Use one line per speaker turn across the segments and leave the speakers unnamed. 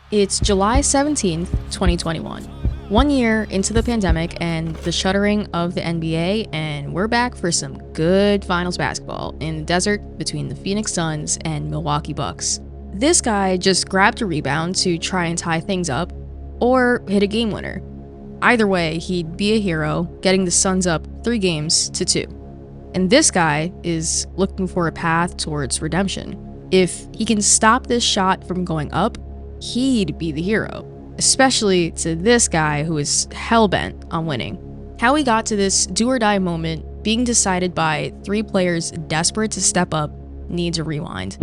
It's July 17th, 2021. 1 year into the pandemic and the shuttering of the NBA, and we're back for some good finals basketball in the desert between the Phoenix Suns and Milwaukee Bucks. This guy just grabbed a rebound to try and tie things up, or hit a game winner. Either way, he'd be a hero, getting the Suns up 3-2. And this guy is looking for a path towards redemption. If he can stop this shot from going up, he'd be the hero, especially to this guy who is hell-bent on winning. How he got to this do-or-die moment being decided by 3 players desperate to step up needs a rewind.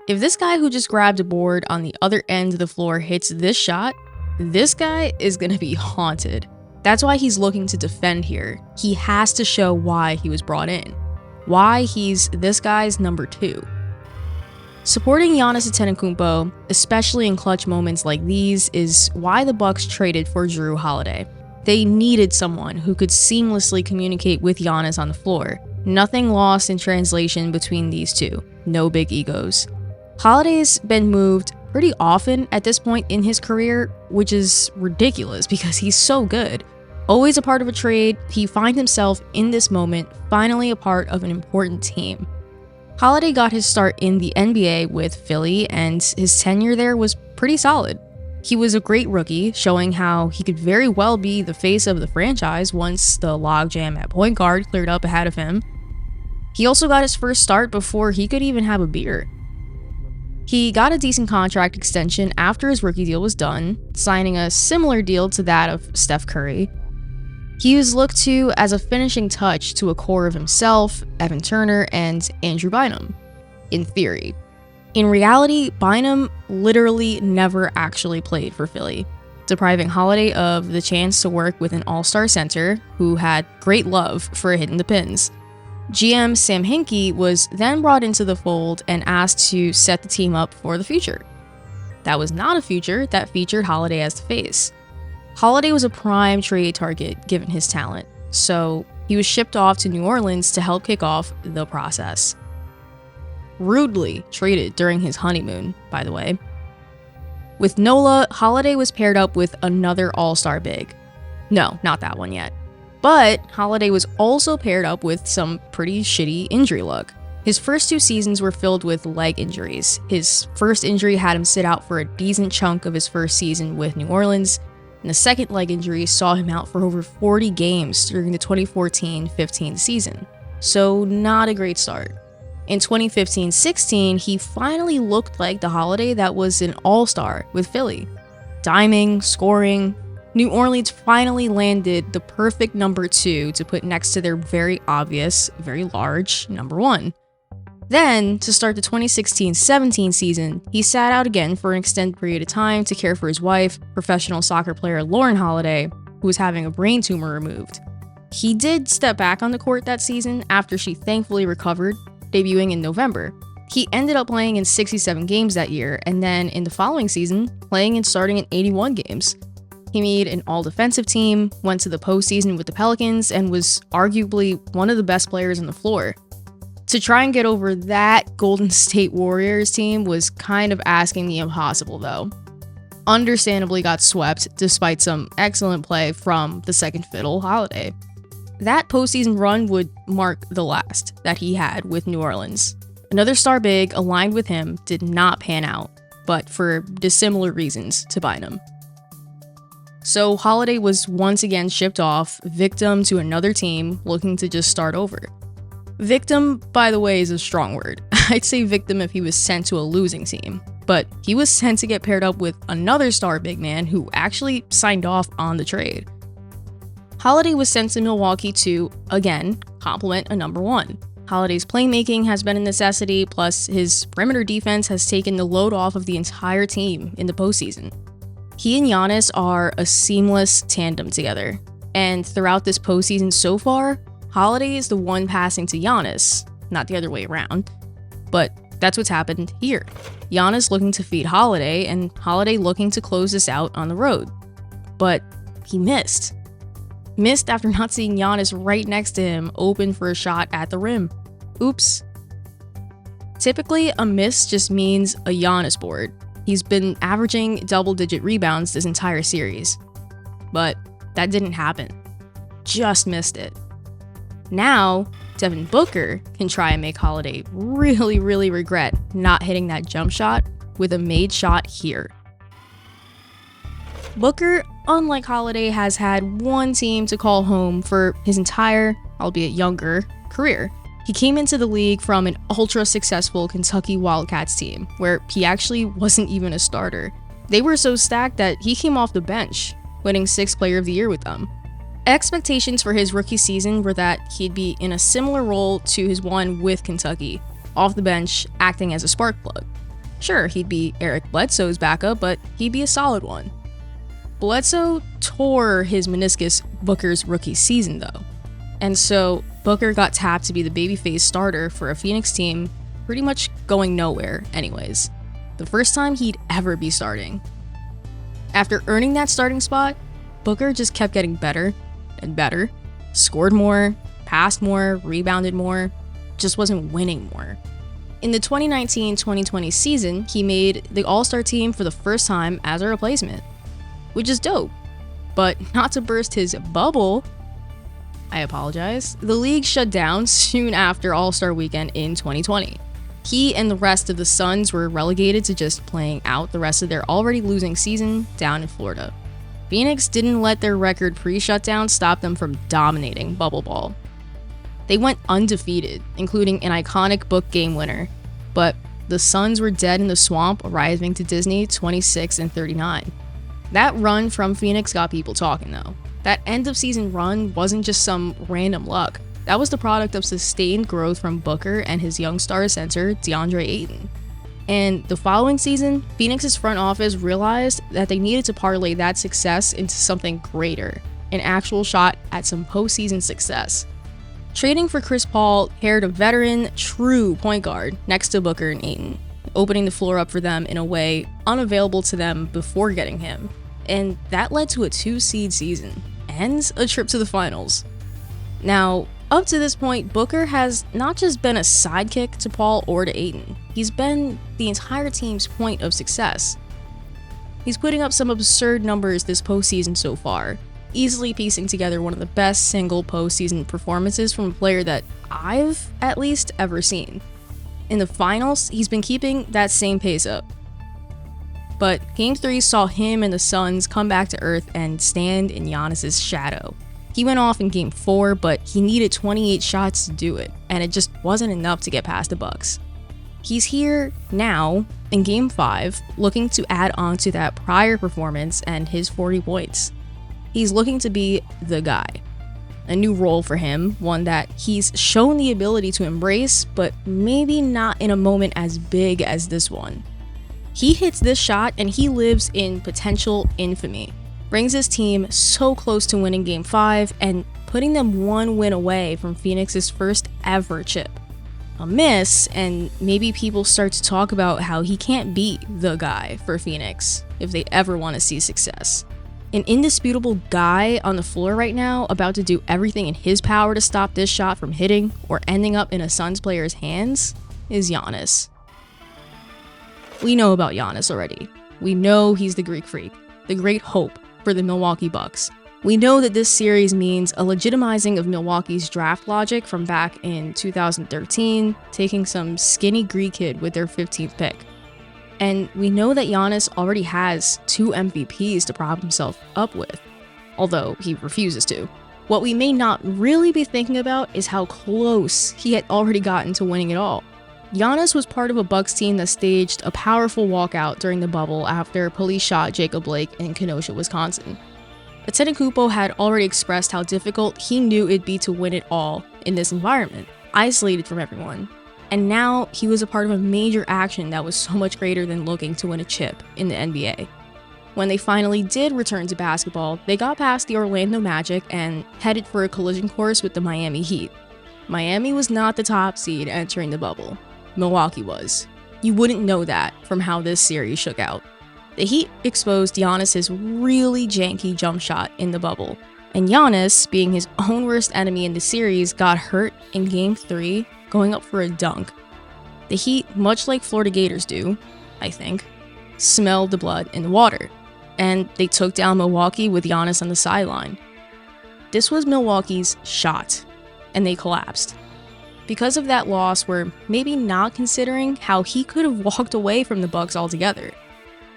If this guy who just grabbed a board on the other end of the floor hits this shot, this guy is gonna be haunted. That's why he's looking to defend here. He has to show why he was brought in. Why he's this guy's number 2. Supporting Giannis Antetokounmpo, especially in clutch moments like these, is why the Bucks traded for Jrue Holiday. They needed someone who could seamlessly communicate with Giannis on the floor. Nothing lost in translation between these two. No big egos. Holiday's been moved pretty often at this point in his career, which is ridiculous because he's so good. Always a part of a trade, he finds himself in this moment finally a part of an important team. Holiday got his start in the NBA with Philly, and his tenure there was pretty solid. He was a great rookie, showing how he could very well be the face of the franchise once the logjam at point guard cleared up ahead of him. He also got his first start before he could even have a beer. He got a decent contract extension after his rookie deal was done, signing a similar deal to that of Steph Curry. He was looked to as a finishing touch to a core of himself, Evan Turner, and Andrew Bynum, in theory. In reality, Bynum literally never actually played for Philly, depriving Holiday of the chance to work with an all-star center who had great love for hitting the pins. GM Sam Hinkie was then brought into the fold and asked to set the team up for the future. That was not a future that featured Holiday as the face. Holiday was a prime trade target given his talent, so he was shipped off to New Orleans to help kick off the process. Rudely traded during his honeymoon, by the way. With Nola, Holiday was paired up with another all-star big. No, not that one yet. But Holiday was also paired up with some pretty shitty injury luck. His first 2 seasons were filled with leg injuries. His first injury had him sit out for a decent chunk of his first season with New Orleans, and the second leg injury saw him out for over 40 games during the 2014-15 season. So not a great start. In 2015-16, he finally looked like the Holiday that was an all-star with Philly. Diming, scoring. New Orleans finally landed the perfect number 2 to put next to their very obvious, very large number 1. Then, to start the 2016-17 season, he sat out again for an extended period of time to care for his wife, professional soccer player Lauren Holiday, who was having a brain tumor removed. He did step back on the court that season after she thankfully recovered, debuting in November. He ended up playing in 67 games that year, and then in the following season, playing and starting in 81 games. He made an all-defensive team, went to the postseason with the Pelicans, and was arguably one of the best players on the floor. To try and get over that Golden State Warriors team was kind of asking the impossible, though. Understandably got swept, despite some excellent play from the second fiddle Holiday. That postseason run would mark the last that he had with New Orleans. Another star big aligned with him did not pan out, but for dissimilar reasons to Bynum. So Holiday was once again shipped off, victim to another team looking to just start over. Victim, by the way, is a strong word. I'd say victim if he was sent to a losing team, but he was sent to get paired up with another star big man who actually signed off on the trade. Holiday was sent to Milwaukee to, again, complement a number 1. Holiday's playmaking has been a necessity, plus his perimeter defense has taken the load off of the entire team in the postseason. He and Giannis are a seamless tandem together, and throughout this postseason so far, Holiday is the one passing to Giannis, not the other way around. But that's what's happened here. Giannis looking to feed Holiday, and Holiday looking to close this out on the road. But he missed. Missed after not seeing Giannis right next to him open for a shot at the rim. Oops. Typically, a miss just means a Giannis board. He's been averaging double-digit rebounds this entire series. But that didn't happen. Just missed it. Now, Devin Booker can try and make Holiday really regret not hitting that jump shot with a made shot here. Booker, unlike Holiday, has had one team to call home for his entire, albeit younger, career. He came into the league from an ultra-successful Kentucky Wildcats team, where he actually wasn't even a starter. They were so stacked that he came off the bench, winning 6th Player of the Year with them. Expectations for his rookie season were that he'd be in a similar role to his one with Kentucky, off the bench, acting as a spark plug. Sure, he'd be Eric Bledsoe's backup, but he'd be a solid one. Bledsoe tore his meniscus Booker's rookie season, though. And so Booker got tapped to be the babyface starter for a Phoenix team pretty much going nowhere anyways. The first time he'd ever be starting. After earning that starting spot, Booker just kept getting better and better, scored more, passed more, rebounded more, just wasn't winning more. In the 2019-2020 season, he made the All-Star team for the first time as a replacement, which is dope. But not to burst his bubble, I apologize, the league shut down soon after All-Star Weekend in 2020. He and the rest of the Suns were relegated to just playing out the rest of their already losing season down in Florida. Phoenix didn't let their record pre-shutdown stop them from dominating bubble ball. They went undefeated, including an iconic book game winner, but the Suns were dead in the swamp, arriving to Disney 26-39. That run from Phoenix got people talking though. That end of season run wasn't just some random luck. That was the product of sustained growth from Booker and his young star center, DeAndre Ayton. And the following season, Phoenix's front office realized that they needed to parlay that success into something greater, an actual shot at some postseason success. Trading for Chris Paul paired a veteran, true point guard next to Booker and Ayton, opening the floor up for them in a way unavailable to them before getting him. And that led to a 2-seed season and a trip to the finals. Now, up to this point, Booker has not just been a sidekick to Paul or to Ayton, he's been the entire team's point of success. He's putting up some absurd numbers this postseason so far, easily piecing together one of the best single postseason performances from a player that I've, at least, ever seen. In the finals, he's been keeping that same pace up. But Game 3 saw him and the Suns come back to earth and stand in Giannis's shadow. He went off in Game 4, but he needed 28 shots to do it, and it just wasn't enough to get past the Bucks. He's here now, in Game 5, looking to add on to that prior performance and his 40 points. He's looking to be the guy. A new role for him, one that he's shown the ability to embrace, but maybe not in a moment as big as this one. He hits this shot and he lives in potential infamy. Brings his team so close to winning Game 5 and putting them one win away from Phoenix's first ever chip. A miss, and maybe people start to talk about how he can't be the guy for Phoenix if they ever want to see success. An indisputable guy on the floor right now, about to do everything in his power to stop this shot from hitting or ending up in a Suns player's hands, is Giannis. We know about Giannis already. We know he's the Greek freak, the great hope for the Milwaukee Bucks. We know that this series means a legitimizing of Milwaukee's draft logic from back in 2013, taking some skinny Greek kid with their 15th pick. And we know that Giannis already has 2 MVPs to prop himself up with, although he refuses to. What we may not really be thinking about is how close he had already gotten to winning it all. Giannis was part of a Bucks team that staged a powerful walkout during the bubble after police shot Jacob Blake in Kenosha, Wisconsin. Antetokounmpo had already expressed how difficult he knew it'd be to win it all in this environment, isolated from everyone. And now he was a part of a major action that was so much greater than looking to win a chip in the NBA. When they finally did return to basketball, they got past the Orlando Magic and headed for a collision course with the Miami Heat. Miami was not the top seed entering the bubble. Milwaukee was. You wouldn't know that from how this series shook out. The Heat exposed Giannis's really janky jump shot in the bubble, and Giannis, being his own worst enemy in the series, got hurt in Game 3 going up for a dunk. The Heat, much like Florida Gators do, I think, smelled the blood in the water, and they took down Milwaukee with Giannis on the sideline. This was Milwaukee's shot, and they collapsed. Because of that loss, we're maybe not considering how he could have walked away from the Bucks altogether.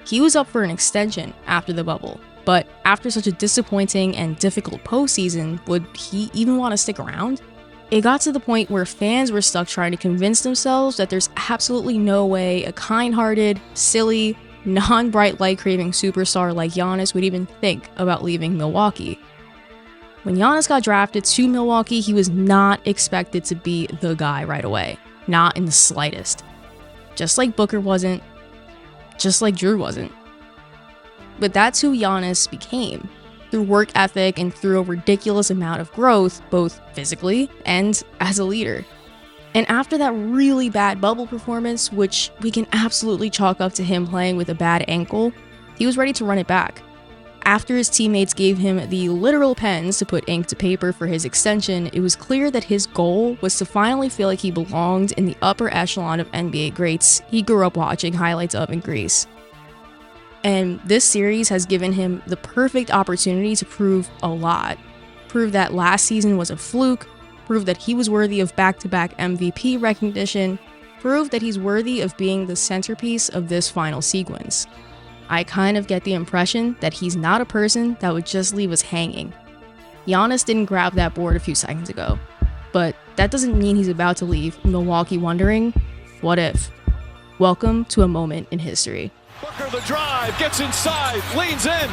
He was up for an extension after the bubble, but after such a disappointing and difficult postseason, would he even want to stick around? It got to the point where fans were stuck trying to convince themselves that there's absolutely no way a kind-hearted, silly, non-bright light-craving superstar like Giannis would even think about leaving Milwaukee. When Giannis got drafted to Milwaukee, he was not expected to be the guy right away. Not in the slightest. Just like Booker wasn't. Just like Drew wasn't. But that's who Giannis became, through work ethic and through a ridiculous amount of growth, both physically and as a leader. And after that really bad bubble performance, which we can absolutely chalk up to him playing with a bad ankle, he was ready to run it back. After his teammates gave him the literal pens to put ink to paper for his extension, it was clear that his goal was to finally feel like he belonged in the upper echelon of NBA greats he grew up watching highlights of in Greece. And this series has given him the perfect opportunity to prove a lot. Prove that last season was a fluke, prove that he was worthy of back-to-back MVP recognition, prove that he's worthy of being the centerpiece of this final sequence. I kind of get the impression that he's not a person that would just leave us hanging. Giannis didn't grab that board a few seconds ago, but that doesn't mean he's about to leave Milwaukee wondering, what if? Welcome to a moment in history.
Booker the drive, gets inside, leans in,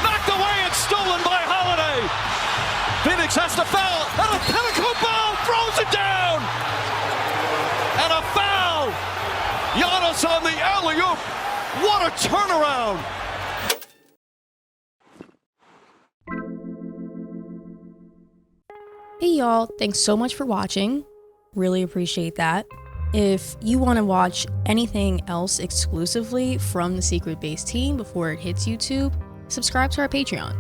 knocked away and stolen by Holiday. Phoenix has to foul, and a pinnacle ball throws it down. And a foul. Giannis on the alley-oop. What a turnaround!
Hey y'all, thanks so much for watching. Really appreciate that. If you want to watch anything else exclusively from the Secret Base team before it hits YouTube, subscribe to our Patreon.